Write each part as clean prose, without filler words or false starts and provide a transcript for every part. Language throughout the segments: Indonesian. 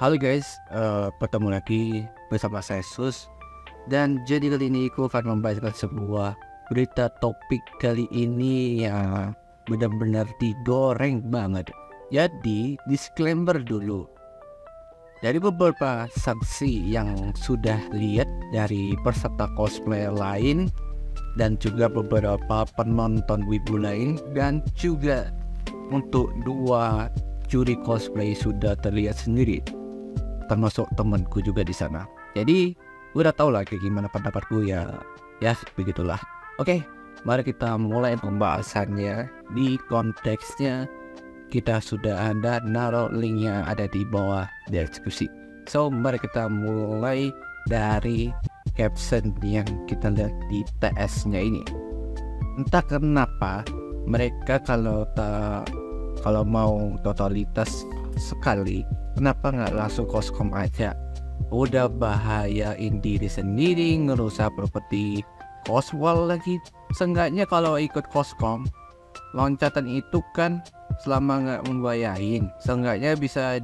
Halo guys, ketemu lagi bersama saya Sus. Dan jadi kali ini aku akan membacakan sebuah berita topik kali ini yang benar-benar digoreng banget. Jadi disclaimer dulu. Dari beberapa saksi yang sudah lihat dari peserta cosplay lain dan juga beberapa penonton wibu lain, dan juga untuk dua juri cosplay sudah terlihat sendiri, termasuk temanku juga di sana. Jadi udah tau lah kayak gimana pendapatku ya begitulah. Oke, mari kita mulai pembahasannya. Di konteksnya kita sudah ada naruh linknya ada di bawah deskripsi. So mari kita mulai dari caption yang kita lihat di TS nya ini. Entah kenapa mereka kalau mau totalitas sekali, kenapa nggak langsung koskom aja? Udah bahayain diri sendiri, ngerusak properti coswall lagi. Seenggaknya kalau ikut koskom, loncatan itu kan selama nggak membahayain, seenggaknya bisa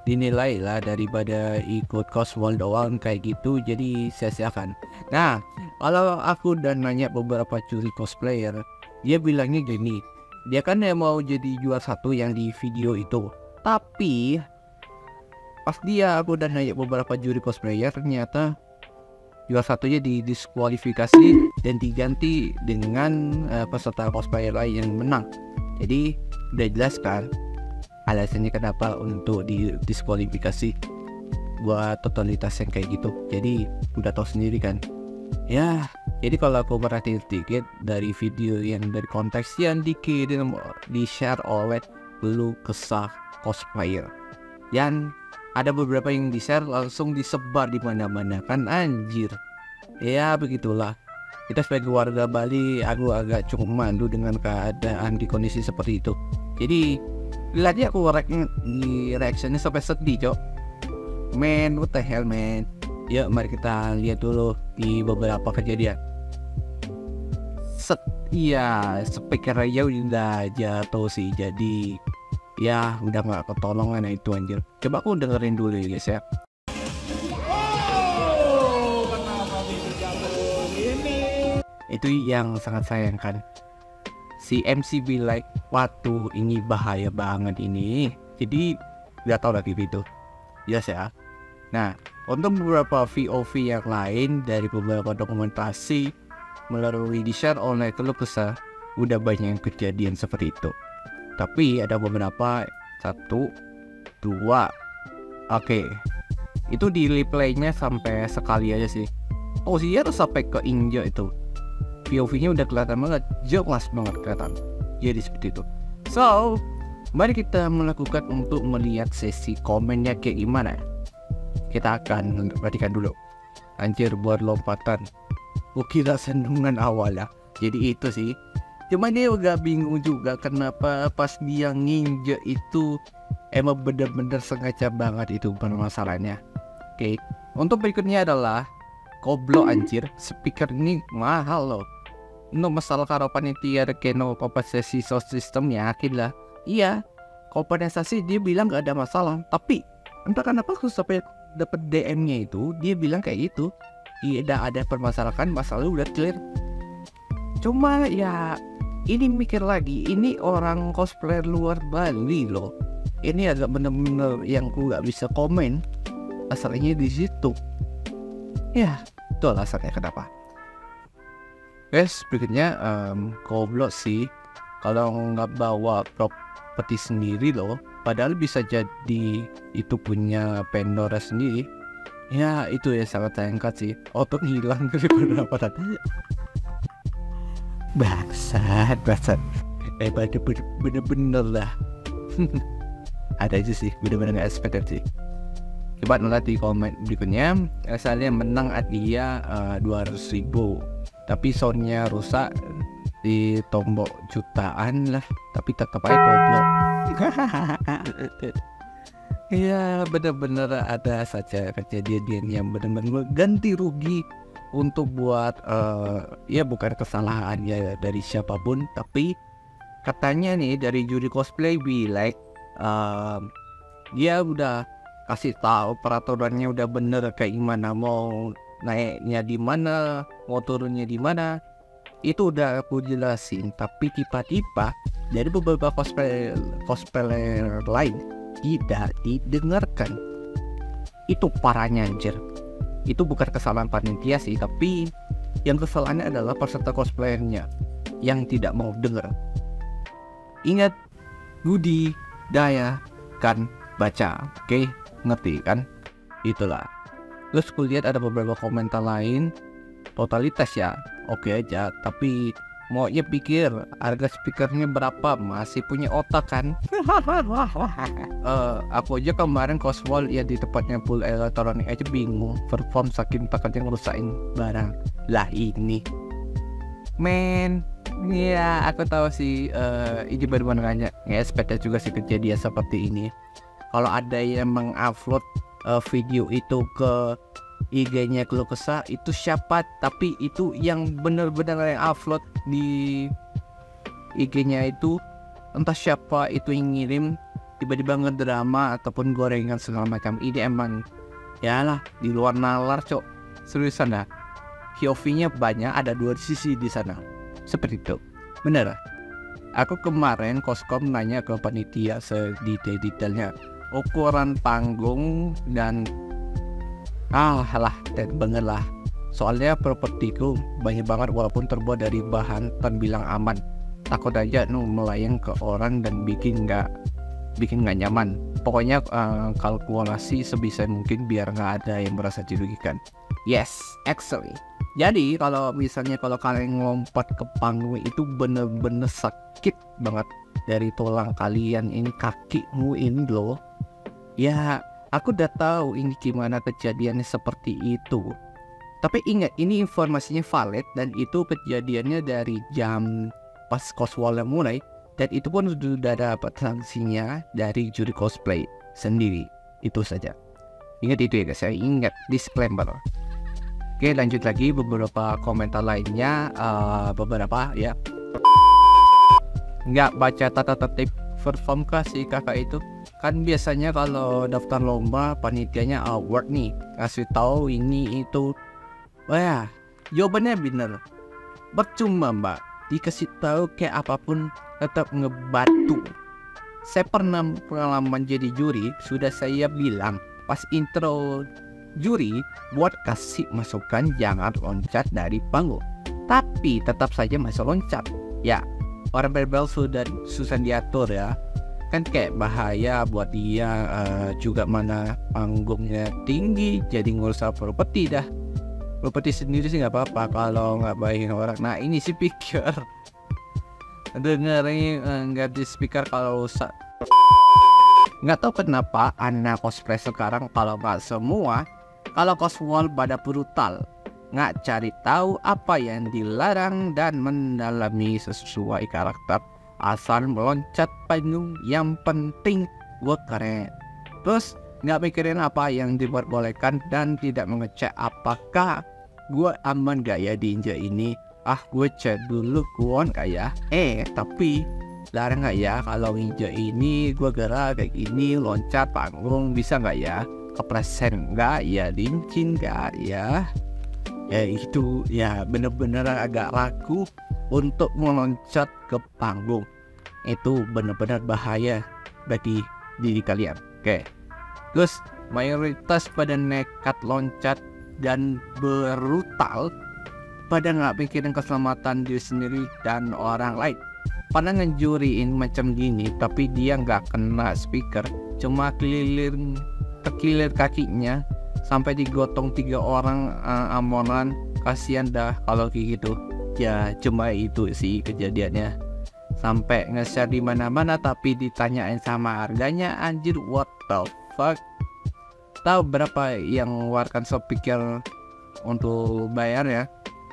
dinilai lah daripada ikut coswall doang kayak gitu, jadi sia-siakan. Nah, kalau aku udah nanya beberapa juri cosplayer, dia bilangnya gini, dia kan yang mau jadi juara satu yang di video itu, tapi pas aku udah nanya beberapa juri cosplayer, ternyata juara satunya didiskualifikasi dan diganti dengan peserta cosplayer lain yang menang. Jadi udah jelas kan alasannya kenapa untuk didiskualifikasi buat totalitas yang kayak gitu. Jadi udah tahu sendiri kan ya. Jadi kalau aku perhatiin sedikit dari video yang dari konteks yang dikirim, di share oleh Lu Kesah Cosplayer, yang ada beberapa yang di share langsung disebar di mana-mana kan, anjir. Ya begitulah, kita sebagai warga Bali, aku agak cukup malu dengan keadaan di kondisi seperti itu. Jadi lihatnya aku di reactionnya sampai sedih, cok. Man, what the hell man. Yuk mari kita lihat dulu di beberapa kejadian. Iya, speaker aja udah jatuh sih, jadi ya udah nggak ketolongan itu anjir. Coba aku dengerin dulu ya guys ya. Itu yang sangat sayangkan. Si MC be like, waduh ini bahaya banget ini. Jadi udah tau lagi gitu. Yes ya. Nah, untuk beberapa VOV yang lain dari beberapa dokumentasi melalui di-share oleh Lu Kesah, udah banyak yang kejadian seperti itu. Tapi ada beberapa, 1, 2, oke, itu di replaynya sampai sekali aja sih. Oh sih ya, terus sampai ke injak itu POV-nya udah kelihatan banget, jelas banget kelihatan. Jadi seperti itu. So, mari kita melakukan untuk melihat sesi komennya kayak gimana. Kita akan perhatikan dulu. Anjir, buat lompatan. Kira sandungan awal ya. Jadi itu sih. Cuma dia agak bingung juga kenapa pas dia nginjek itu emang bener-bener sengaja banget itu permasalahannya. Oke. Untuk berikutnya adalah goblok anjir. Speaker ini mahal loh. Untuk masalah karapan itu ya keno kompensasi sound system, yakin lah. Iya, kompensasi dia bilang gak ada masalah. Tapi entah kenapa aku sampai dapat DM-nya itu dia bilang kayak gitu. Tidak ada permasalahan, masalah udah clear. Cuma ya ini mikir lagi, ini orang cosplayer luar Bali loh. Ini agak bener-bener yang aku gak bisa komen. Asalnya di situ. Ya, itu alasannya kenapa. Guys, berikutnya goblok sih kalau nggak bawa properti sendiri loh. Padahal bisa jadi itu punya vendor sendiri. Ya itu ya sangat sayangkan sih. Otot hilang dari pendapatan. Bangsat. Bener-bener lah. Ada aja sih, bener-bener gak expected sih. Coba nolak di komen berikutnya. Asalnya menang dia 200.000, tapi soundnya rusak di tombol jutaan lah. Tapi tetap aja goblok. Ya bener-bener ada saja kejadian yang bener-bener ganti rugi untuk buat ya bukan kesalahan ya dari siapapun, tapi katanya nih dari juri cosplay be like dia udah kasih tahu peraturannya udah bener kayak gimana, mau naiknya di mana, mau turunnya di mana, itu udah aku jelasin. Tapi tiba-tiba dari beberapa cosplayer lain tidak didengarkan. Itu parahnya anjir. Itu bukan kesalahan panitia sih, tapi yang kesalahannya adalah peserta cosplayernya yang tidak mau denger. Ingat, budi daya kan baca, oke? Ngerti kan? Itulah. Terus kulihat ada beberapa komentar lain, totalitas ya oke aja, tapi maunya pikir harga speakernya berapa, masih punya otak kan? Aku aja kemarin coswall ya di tempatnya full elektronik aja bingung perform saking takutnya ngerusain barang. Lah ini men, ya aku tahu sih, ini baru nanya ya, sepeda juga sih kejadian seperti ini. Kalau ada yang mengupload video itu ke IG-nya Keluh Kesah, itu siapa? Tapi itu yang benar-benar yang upload di IG-nya itu entah siapa itu yang ngirim, tiba-tiba ngedrama ataupun gorengan segala macam. Ini emang ya lah di luar nalar cok, seriusan dah. POV-nya banyak, ada dua sisi di sana. Seperti itu. Bener. Aku kemarin koskom nanya ke panitia sedetail-detailnya ukuran panggung dan dan bener lah. Soalnya propertiku banyak banget walaupun terbuat dari bahan terbilang aman. Takut aja melayang ke orang dan bikin nggak nyaman. Pokoknya kalkulasi sebisa mungkin biar nggak ada yang merasa dirugikan. Yes, actually. Jadi kalau misalnya kalau kalian ngelompat ke panggung itu bener-bener sakit banget dari tulang kalian ini, kakimu ini loh. Ya, aku udah tahu ini gimana kejadiannya seperti itu. Tapi ingat, ini informasinya valid dan itu kejadiannya dari jam pas coswall mulai, dan itu pun sudah dapat sanksinya dari juri cosplay sendiri. Itu saja. Ingat itu ya guys, saya ingat disclaimer. Oke, lanjut lagi beberapa komentar lainnya, beberapa ya. Nggak baca tata tertib perform kah si kakak itu? Kan biasanya kalau daftar lomba panitianya award nih, kasih tahu ini itu. Wah, jawabannya bener. Percuma mbak, dikasih tahu kayak apapun tetap ngebatu. Saya pernah pengalaman jadi juri, sudah saya bilang pas intro juri buat kasih masukan jangan loncat dari panggung, tapi tetap saja masih loncat. Ya, orang berbel sudah susah diatur ya. Kan kayak bahaya buat dia, juga mana panggungnya tinggi jadi ngurus properti dah. Properti sendiri sih nggak apa-apa kalau nggak baik orang. Nah ini sih speaker dengerin nggak di speaker kalau rusak. Nggak tahu kenapa anak cosplay sekarang kalau nggak semua, kalau coswall pada brutal, nggak cari tahu apa yang dilarang dan mendalami sesuai karakter. Asal meloncat panggung, yang penting gue keren. Terus nggak mikirin apa yang diperbolehkan dan tidak mengecek apakah gue aman gak ya diinjak ini. Gue cek dulu kuon gak ya. Tapi larang gak ya kalau injak ini gue gerak kayak gini, loncat panggung bisa gak ya, kepresen gak ya, lincin gak ya. Ya itu ya bener-bener agak ragu untuk meloncat ke panggung. Itu benar-benar bahaya bagi diri kalian. Oke. Terus mayoritas pada nekat loncat dan brutal, pada nggak pikirin keselamatan diri sendiri dan orang lain. Pada ngejuriin macam gini tapi dia nggak kena speaker, cuma terkilir kakinya sampai digotong 3 orang amonan. Kasihan dah kalau kayak gitu. Ya cuma itu sih kejadiannya. Sampai nge-share di mana-mana tapi ditanyain sama harganya, anjir what the fuck. Tahu berapa yang mengeluarkan speaker untuk bayar ya?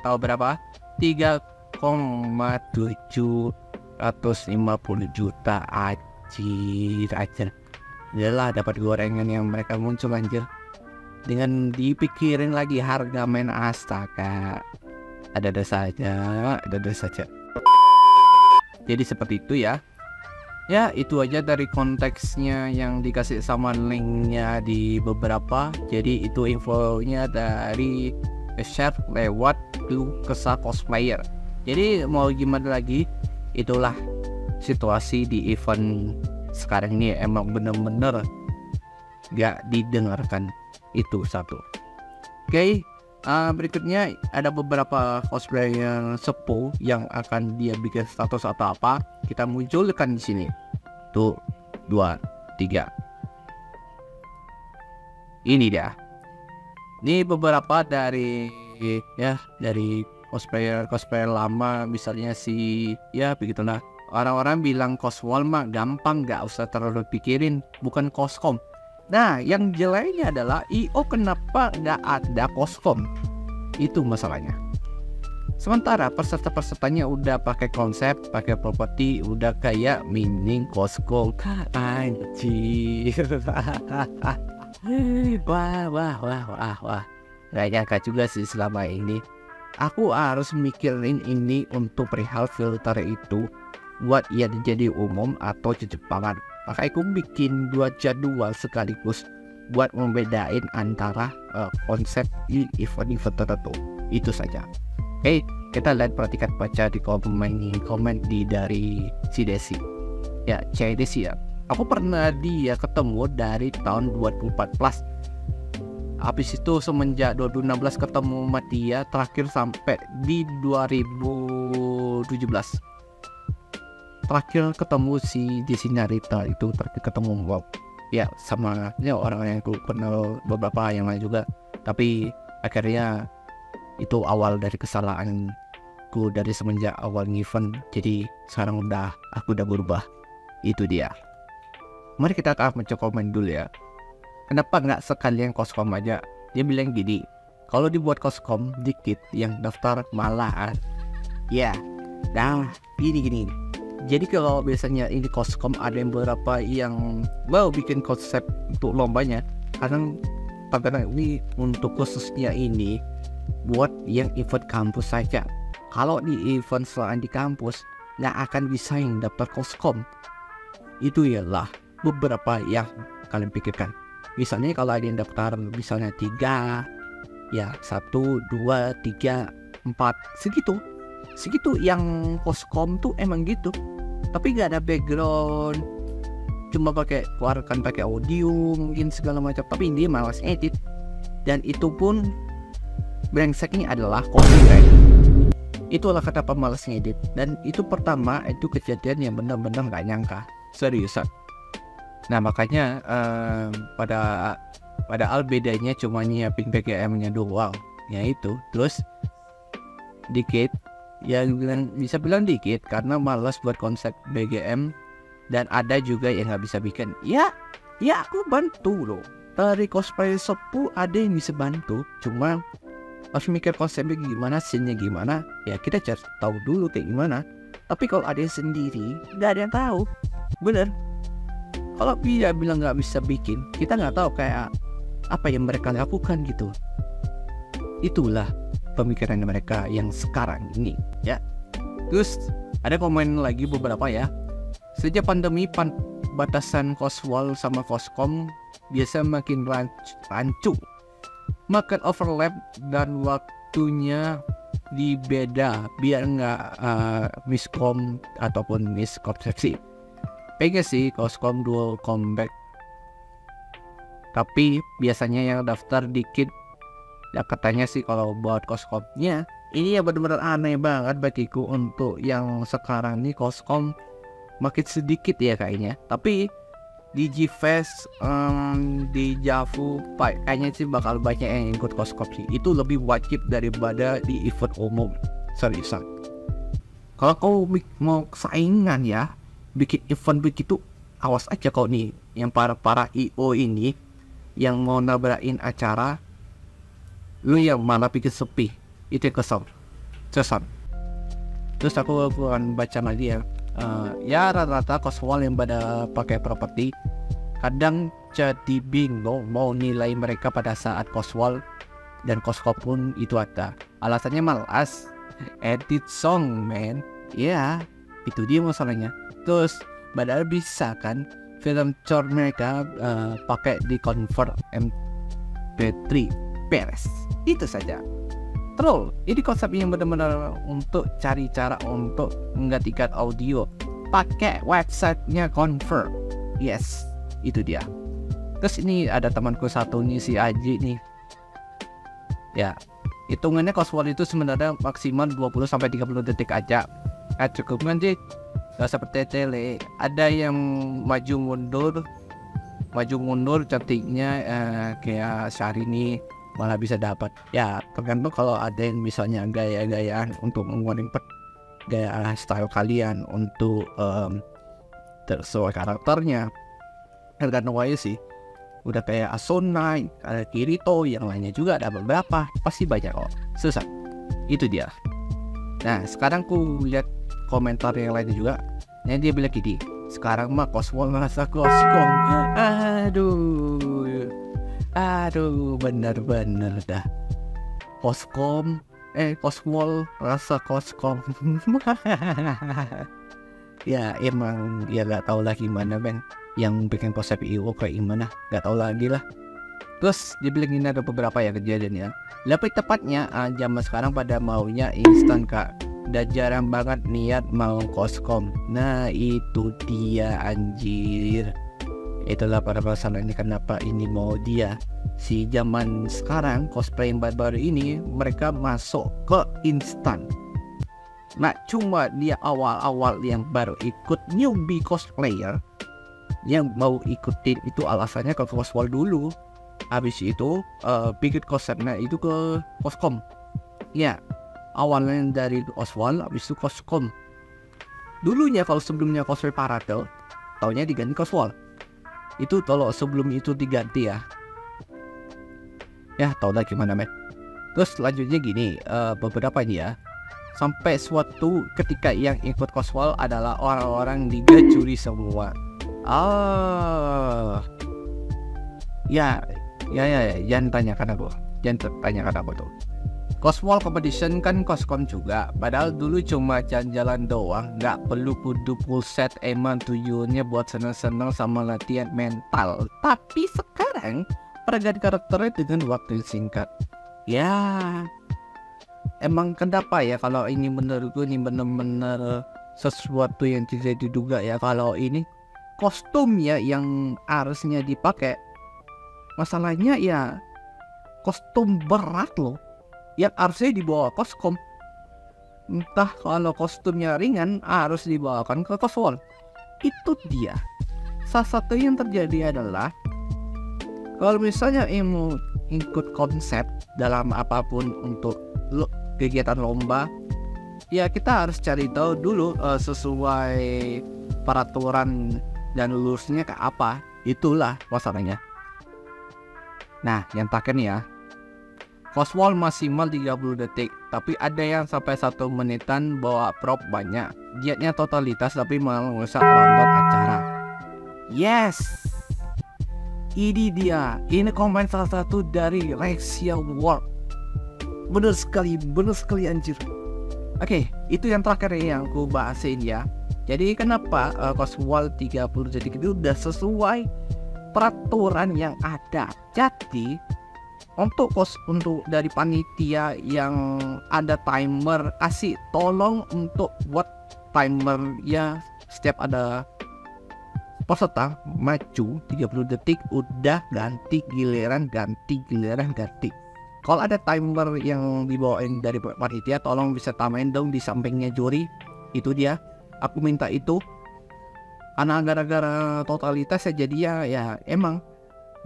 Tahu berapa? 3,750 juta. Anjir. Yalah dapat gorengan yang mereka muncul anjir. Dengan dipikirin lagi harga main, astaga. Ada saja. Jadi seperti itu ya. Ya itu aja dari konteksnya yang dikasih sama linknya di beberapa. Jadi itu infonya dari share lewat Keluh Kesah Cosplayer. Jadi mau gimana lagi, itulah situasi di event sekarang ini. Emang bener-bener gak didengarkan, itu satu. Oke, berikutnya ada beberapa cosplayer sepuh yang akan dia bikin status atau apa, kita munculkan di sini. Tuh, 2, 3. Ini dia. Ini beberapa dari cosplayer lama, misalnya si begitulah. Orang-orang bilang coswall mah gampang, gak usah terlalu pikirin, bukan koskom. Nah, yang jeleknya adalah IO kenapa nggak ada koskom? Itu masalahnya. Sementara peserta-pesertanya udah pakai konsep, pakai properti, udah kayak mining koskom. Anjir. Wah. Gak nyangka juga sih selama ini aku harus mikirin ini untuk perihal filter itu buat ia jadi umum atau Jepangan. Maka aku bikin 2 jadwal sekaligus buat membedain antara konsep di event-event tertentu. Itu saja. Oke, kita lihat, perhatikan, baca di komen di dari si Desi. Ya, Cik Desi ya. Aku pernah dia ketemu dari tahun 2014. Habis itu semenjak 2016 ketemu sama dia terakhir sampai di 2017. Terakhir ketemu si Desi Narita itu, terakhir ketemu ya sama orang yang aku kenal, beberapa yang lain juga. Tapi akhirnya itu awal dari kesalahanku dari semenjak awal event. Jadi sekarang aku udah berubah. Itu dia. Mari kita mencoba komen dulu ya. Kenapa nggak sekalian koskom aja? Dia bilang gini, kalau dibuat koskom dikit yang daftar malahan. Ya, nah gini. Jadi kalau biasanya ini koskom ada yang beberapa yang mau bikin konsep untuk lombanya, kadang ini untuk khususnya ini buat yang event kampus saja. Kalau di event selain di kampus nggak akan bisa yang daftar koskom. Itu ialah beberapa yang kalian pikirkan. Misalnya kalau ada yang daftar misalnya 3, ya 1, 2, 3, 4 segitu yang koskom tuh emang gitu. Tapi gak ada background, cuma pakai audio mungkin segala macam, tapi dia malas edit. Dan itu pun brengseknya adalah copyright. Itulah kata pemalas ngedit. Dan itu pertama, itu kejadian yang benar-benar gak nyangka, seriusan. Nah makanya padahal bedanya cuma nyiapin BGM-nya doang, ya itu. Terus dikit, ya bisa bilang dikit karena malas buat konsep BGM. Dan ada juga yang nggak bisa bikin. Ya aku bantu loh. Dari cosplay sepuh ada yang bisa bantu, cuma harus mikir konsepnya gimana, scene-nya gimana. Ya kita cari tahu dulu kayak gimana. Tapi kalau ada yang sendiri, nggak ada yang tahu. Bener. Kalau dia bilang nggak bisa bikin, kita nggak tahu kayak apa yang mereka lakukan gitu. Itulah pemikiran mereka yang sekarang ini ya. Terus ada komen lagi beberapa ya. Sejak pandemi batasan coswall sama koskom biasa makin rancu, makan overlap dan waktunya dibeda biar nggak miskom ataupun miskonsepsi. Pengen sih koskom dual comeback, tapi biasanya yang daftar dikit. Ya katanya sih kalau buat koskomnya ini ya benar-benar aneh banget bagiku. Untuk yang sekarang nih koskom makin sedikit ya kayaknya. Tapi di G-Fest, di Javu kayaknya sih bakal banyak yang ikut koskom sih. Itu lebih wajib daripada di event umum, seriusan. Kalau kau mau saingan ya bikin event begitu, awas aja kau nih yang para IO ini yang mau nabrakin acara, lu yang malah bikin sepi. Itu yang kesel. Terus aku akan baca lagi ya. Ya rata-rata coswall yang pada pakai properti kadang jadi bingung mau nilai mereka pada saat coswall dan koskom pun itu ada. Alasannya malas edit song men. Ya itu dia masalahnya. Terus Padahal bisa kan film core mereka pakai di convert MP3 beres. Itu saja. Terus ini konsep yang benar-benar untuk cari cara untuk menggantikan audio pakai websitenya Convert. Yes, itu dia. Terus ini ada temanku satu nih, si Aji nih. Ya, hitungannya Cosworld itu sebenarnya maksimal 20-30 detik aja. Cukup kan sih, gak seperti tele. Ada yang maju mundur cantiknya kayak Syahrini malah bisa dapat. Ya tergantung kalau ada yang misalnya gaya-gayaan untuk mengurangi gaya style kalian untuk sesuai karakternya, tergantung aja sih. Udah kayak Asuna, ada Kirito, yang lainnya juga ada beberapa, pasti banyak kok. Susah. Itu dia. Nah sekarang ku lihat komentar yang lainnya juga. Nah dia bilang gini, sekarang mah Cosworld merasa kosong. Aduh, bener-bener dah. Cosworld rasa koskom. Ya emang ya gak tau lah gimana men, yang bikin konsep IO kayak gimana, gak tau lagi lah. Terus dibilang ini ada beberapa ya kejadian ya. Lebih tepatnya zaman sekarang pada maunya instan kak. Udah jarang banget niat mau koskom. Nah itu dia anjir. Itulah pada masalah ini kenapa ini mau dia. Si zaman sekarang cosplay yang baru-baru ini mereka masuk ke instan. Nah cuma dia awal-awal yang baru ikut newbie cosplayer yang mau ikutin itu alasannya ke Cosworld dulu. Habis itu bikin konsepnya itu ke Coscom. Ya awalnya dari Cosworld, habis itu Coscom. Dulunya kalau sebelumnya cosplay Paratel, taunya diganti Cosworld. Itu kalau sebelum itu diganti ya. Ya tau lah gimana men. Terus selanjutnya gini, beberapa ini ya. Sampai suatu ketika yang ikut Cosworld adalah orang-orang digacuri semua. Ya, jangan tanyakan aku. Jangan tanyakan aku tuh. Cosworld Competition kan Coscom juga. Padahal dulu cuma jalan-jalan doang, nggak perlu kudu full set. Emang tujuannya buat seneng-seneng sama latihan mental. Tapi sekarang pergantian karakternya dengan waktu singkat. Ya, emang kenapa ya kalau ini menurutku ini bener-bener sesuatu yang tidak diduga ya. Kalau ini kostumnya yang harusnya dipakai, masalahnya ya kostum berat loh yang harusnya dibawa Coscom. Entah kalau kostumnya ringan harus dibawakan ke Cosworld. Itu dia. Salah satu yang terjadi adalah kalau misalnya mau ikut konsep dalam apapun untuk kegiatan lomba, ya kita harus cari tahu dulu sesuai peraturan dan lulusnya ke apa. Itulah masalahnya. Nah yang terakhir nih ya, Cosworld maksimal 30 detik, tapi ada yang sampai 1 menitan bawa prop banyak. Dietnya totalitas tapi malah merusak rundown acara. Yes, ini dia. Ini komen salah satu dari Rexia World. Bener sekali anjir. Oke, itu yang terakhir yang aku bahasin ya. Jadi kenapa Cosworld 30 detik itu udah sesuai peraturan yang ada. Jadi untuk dari panitia yang ada timer, kasih tolong untuk buat timer ya, setiap ada peserta maju 30 detik udah ganti giliran. Kalau ada timer yang dibawain dari panitia, tolong bisa tamain dong di sampingnya juri. Itu dia, aku minta itu karena gara-gara totalitas ya, jadi ya emang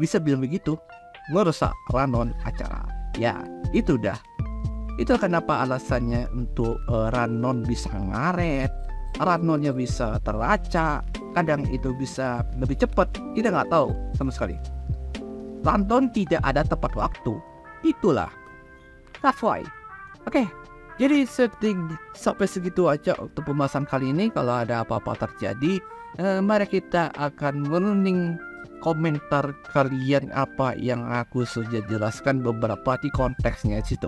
bisa bilang begitu, merusak rundown acara. Ya itu dah. Itu kenapa alasannya untuk rundown bisa ngaret, rundownnya bisa teracak, kadang itu bisa lebih cepat. Kita nggak tahu sama sekali. Rundown tidak ada tepat waktu. Itulah. That's why. Oke. Jadi sampai segitu aja untuk pembahasan kali ini. Kalau ada apa-apa terjadi, mari kita akan menunding komentar kalian apa yang aku sudah jelaskan beberapa di konteksnya situ.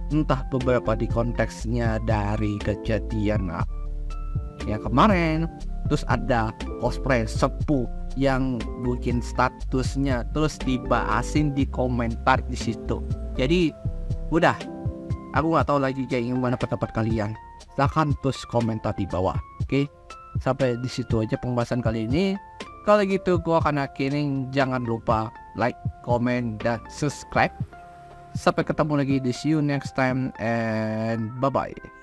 Entah beberapa di konteksnya dari kejadian yang kemarin, terus ada cosplay sepuh yang bikin statusnya terus dibahasin di komentar di situ. Jadi udah, aku nggak tahu lagi kayak gimana pendapat kalian. Silahkan terus komentar di bawah. Oke, sampai di situ aja pembahasan kali ini. Kalau gitu gua akan akhirin, jangan lupa like, comment, dan subscribe. Sampai ketemu lagi di see you next time and bye bye.